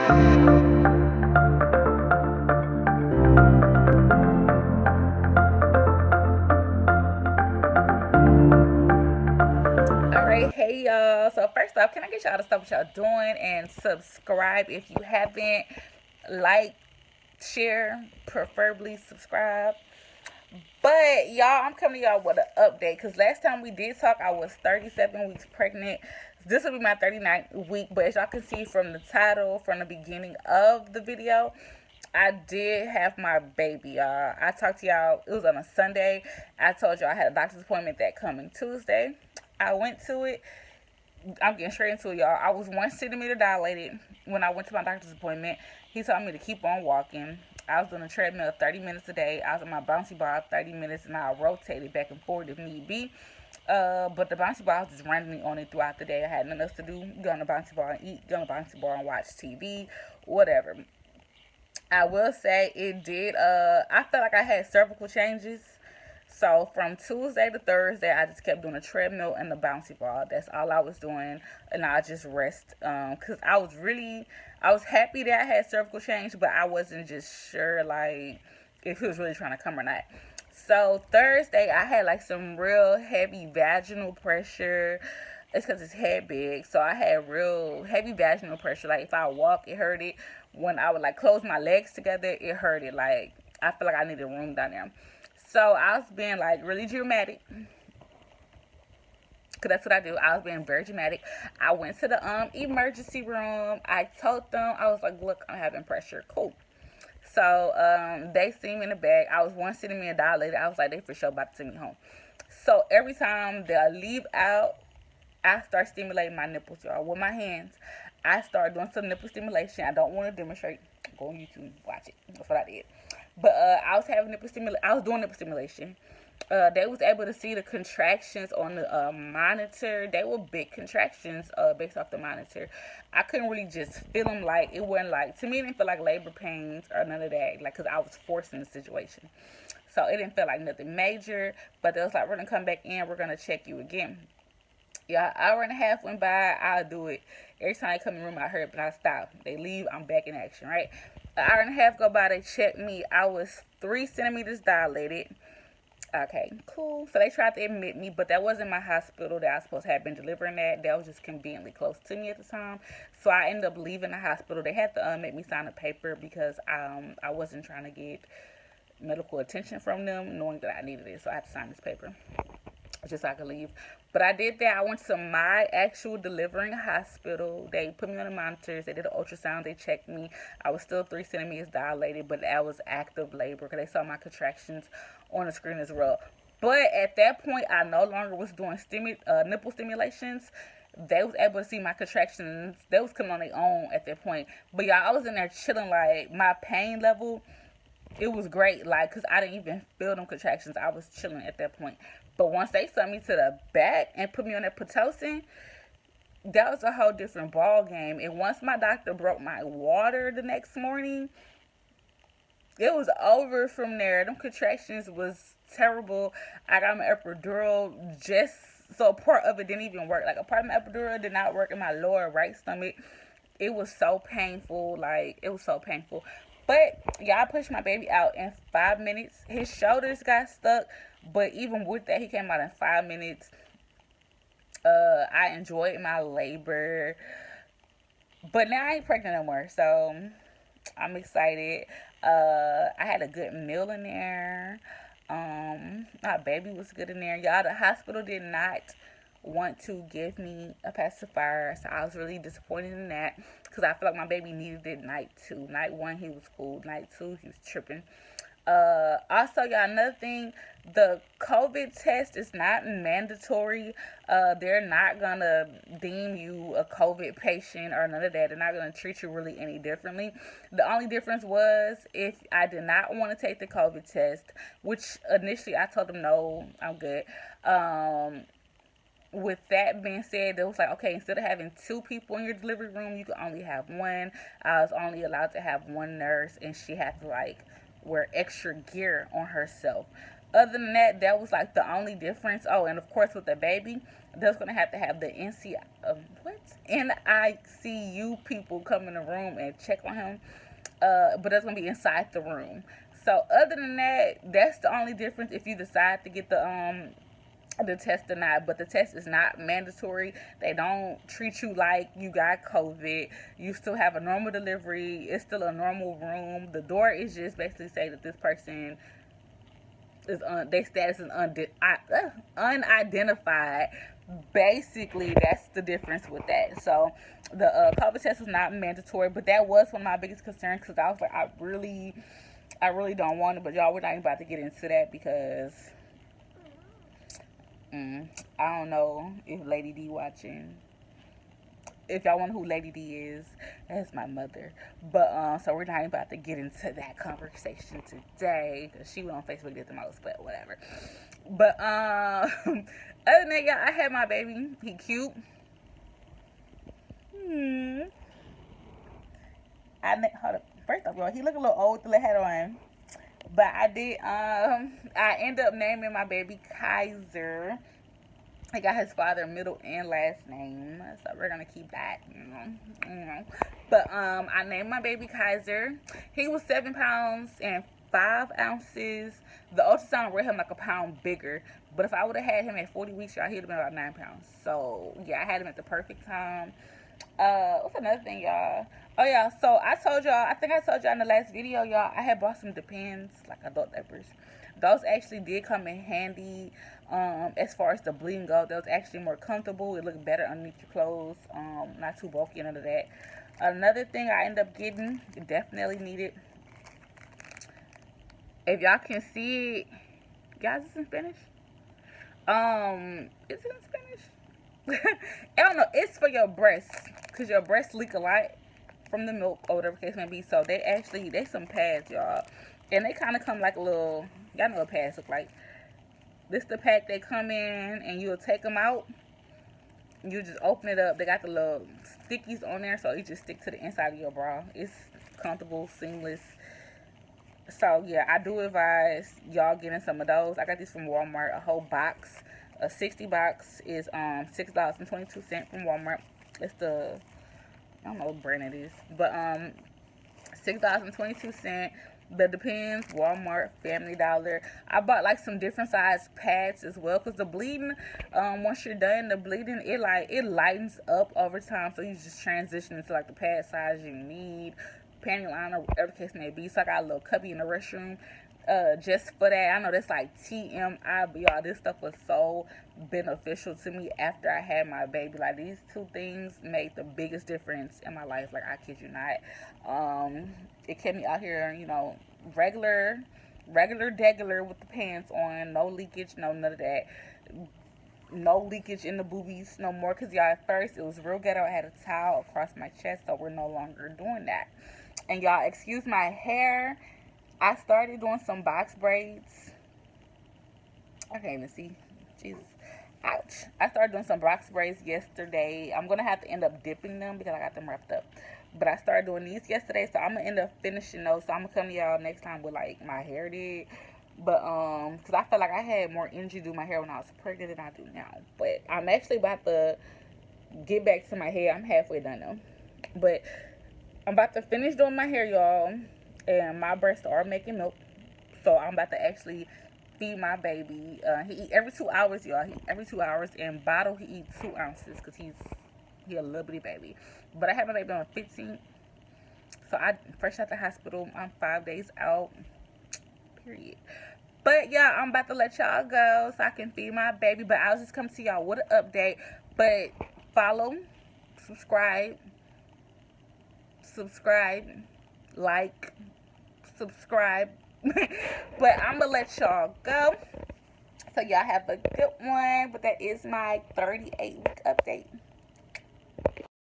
Alright, hey y'all. So first off, can I get y'all to stop what y'all doing and subscribe if you haven't? Like, share, preferably subscribe. But y'all, I'm coming to y'all with an update because last time we did talk, I was 37 weeks pregnant. This will be my 39th week, but as y'all can see from the title, from the beginning of the video, I did have my baby, y'all. I talked to y'all, it was on a Sunday. I told y'all I had a doctor's appointment that coming Tuesday. I went to it. I'm getting straight into it, y'all. I was 1 centimeter dilated when I went to my doctor's appointment. He told me to keep on walking. I was doing a treadmill 30 minutes a day. I was on my bouncy ball 30 minutes, and I rotated back and forth if need be. But the bouncy ball was just randomly on it throughout the day. I had nothing else to do. Go on the bouncy ball and eat. Go on the bouncy ball and watch TV. Whatever. I will say it did. I felt like I had cervical changes. So from Tuesday to Thursday, I just kept doing the treadmill and the bouncy ball. That's all I was doing, and I just rest. Cause I was happy that I had cervical change, but I wasn't just sure like if he was really trying to come or not. So Thursday, I had like some real heavy vaginal pressure. It's because it's head big, so I had real heavy vaginal pressure. Like if I walk, it hurt it. When I would like close my legs together, it hurt it. Like I feel like I needed room down there. So I was being like really dramatic. Cause that's what I do. I was being very dramatic. I went to the emergency room. I told them, I was like, look, I'm having pressure. Cool. So they see me in the bag. I was 1 centimeter dilated. I was like, they for sure about to send me home. So every time they leave out, I start stimulating my nipples, y'all, with my hands. I start doing some nipple stimulation. I don't want to demonstrate. Go on YouTube, watch it. That's what I did. But I was having nipple stimulation. I was doing nipple stimulation. They was able to see the contractions on the monitor. They were big contractions based off the monitor. I couldn't really just feel them. Like it wasn't like, to me it didn't feel like labor pains or none of that, like because I was forcing the situation. So it didn't feel like nothing major. But they was like, we're gonna come back in, we're gonna check you again. Yeah, an hour and a half went by. I'll do it. Every time they come in the room, I heard, but I stop. They leave, I'm back in action, right? An hour and a half go by, they check me. I was 3 centimeters dilated. Okay, cool. So they tried to admit me, but that wasn't my hospital that I was supposed to have been delivering at. That was just conveniently close to me at the time. So I ended up leaving the hospital. They had to make me sign a paper because I wasn't trying to get medical attention from them, knowing that I needed it. So I had to sign this paper just so I could leave. But I did that. I went to my actual delivering hospital. They put me on the monitors. They did an ultrasound. They checked me. I was still 3 centimeters dilated, but that was active labor because they saw my contractions on the screen as well. But at that point, I no longer was doing nipple stimulations. They was able to see my contractions. They was coming on their own at that point. But y'all, I was in there chilling. Like my pain level, it was great. Like, cause I didn't even feel them contractions. I was chilling at that point. But once they sent me to the back and put me on that Pitocin, that was a whole different ball game. And once my doctor broke my water the next morning, it was over from there. Them contractions was terrible. I got my epidural just so part of it didn't even work. Like a part of my epidural did not work in my lower right stomach. It was so painful. Like it was so painful. But yeah, I pushed my baby out in 5 minutes. His shoulders got stuck, but even with that, he came out in 5 minutes. I enjoyed my labor, but now I ain't pregnant no more, so I'm excited. I had a good meal in there. My baby was good in there. Y'all, the hospital did not want to give me a pacifier, so I was really disappointed in that because I feel like my baby needed it night 2. Night 1 he was cool. Night 2 he was tripping. Also, y'all, another thing, the COVID test is not mandatory. They're not gonna deem you a COVID patient or none of that. They're not gonna treat you really any differently. The only difference was if I did not want to take the COVID test, which initially I told them no, I'm good. With that being said, they was like, okay, instead of having 2 people in your delivery room, you could only have 1. I was only allowed to have 1 nurse, and she had to like wear extra gear on herself. Other than that, that was like the only difference. Oh, and of course with the baby, they're gonna have to have the NICU people come in the room and check on him. But that's gonna be inside the room. So other than that, that's the only difference if you decide to get the test or not. But the test is not mandatory. They don't treat you like you got COVID. You still have a normal delivery. It's still a normal room. The door is just basically say that this person is their status is unidentified. Basically, that's the difference with that. So the COVID test is not mandatory, but that was one of my biggest concerns because I was like, I really don't want it. But y'all, we're not even about to get into that because I don't know if Lady D watching. If y'all wonder who Lady D is, that's my mother. But so we're not even about to get into that conversation today because she went on Facebook did the most, but whatever. But other than that, y'all, I had my baby. He cute. Hold up. First off, y'all, he look a little old with the little hat on. But I did. I ended up naming my baby Kaiser. I got his father middle and last name, so we're gonna keep that, But I named my baby Kaiser. He was 7 pounds and 5 ounces. The ultrasound read him like a pound bigger, but if I would have had him at 40 weeks, y'all, he'd have been about 9 pounds. So yeah, I had him at the perfect time. What's another thing, y'all? Oh yeah, so I told y'all, I think I told y'all in the last video, y'all, I had bought some Depends, like adult diapers. Those actually did come in handy. As far as the bleeding go, that was actually more comfortable. It looked better underneath your clothes. Not too bulky, none of that. Another thing I ended up getting, definitely needed. If y'all can see it, guys, it's in Spanish. Is it in Spanish? I don't know. It's for your breasts, cause your breasts leak a lot from the milk or whatever the case may be. So they some pads, y'all, and they kind of come like a little. Y'all know what pads look like. This the pack they come in, and you'll take them out. You just open it up. They got the little stickies on there, so you just stick to the inside of your bra. It's comfortable, seamless. So yeah, I do advise y'all getting some of those. I got these from Walmart, a whole box. A 60 box is $6.22 from Walmart. It's the, I don't know what brand it is, but $6.22. The Depends, Walmart, Family Dollar. I bought like some different size pads as well, because the bleeding, once you're done, the bleeding, it lightens up over time, so you just transition into like the pad size you need, panty liner, whatever the case may be. So I got a little cubby in the restroom just for that. I know that's like TMI, but y'all, this stuff was so beneficial to me after I had my baby. Like, these two things made the biggest difference in my life. Like, I kid you not. It kept me out here, regular degular with the pants on, no leakage, no none of that. No leakage in the boobies no more, because y'all, at first it was real ghetto. I had a towel across my chest, so we're no longer doing that. And y'all, excuse my hair. I started doing some box braids. I can't even see. Jesus. Ouch. I started doing some box braids yesterday. I'm going to have to end up dipping them because I got them wrapped up. But I started doing these yesterday, so I'm going to end up finishing those. So I'm going to come to y'all next time with, like, my hair did. But, because I felt like I had more energy to do my hair when I was pregnant than I do now. But I'm actually about to get back to my hair. I'm halfway done, though. But I'm about to finish doing my hair, y'all. And my breasts are making milk. So I'm about to actually feed my baby. He eat every 2 hours, y'all. He eat every 2 hours. And bottle, he eats 2 ounces because he a little bitty baby. But I have my baby on the 15th. So I fresh out the hospital. I'm 5 days out. Period. But yeah, I'm about to let y'all go so I can feed my baby. But I'll just come to y'all with an update. But follow, subscribe, like, subscribe. But I'm gonna let y'all go. So y'all have a good one. But that is my 38-week update.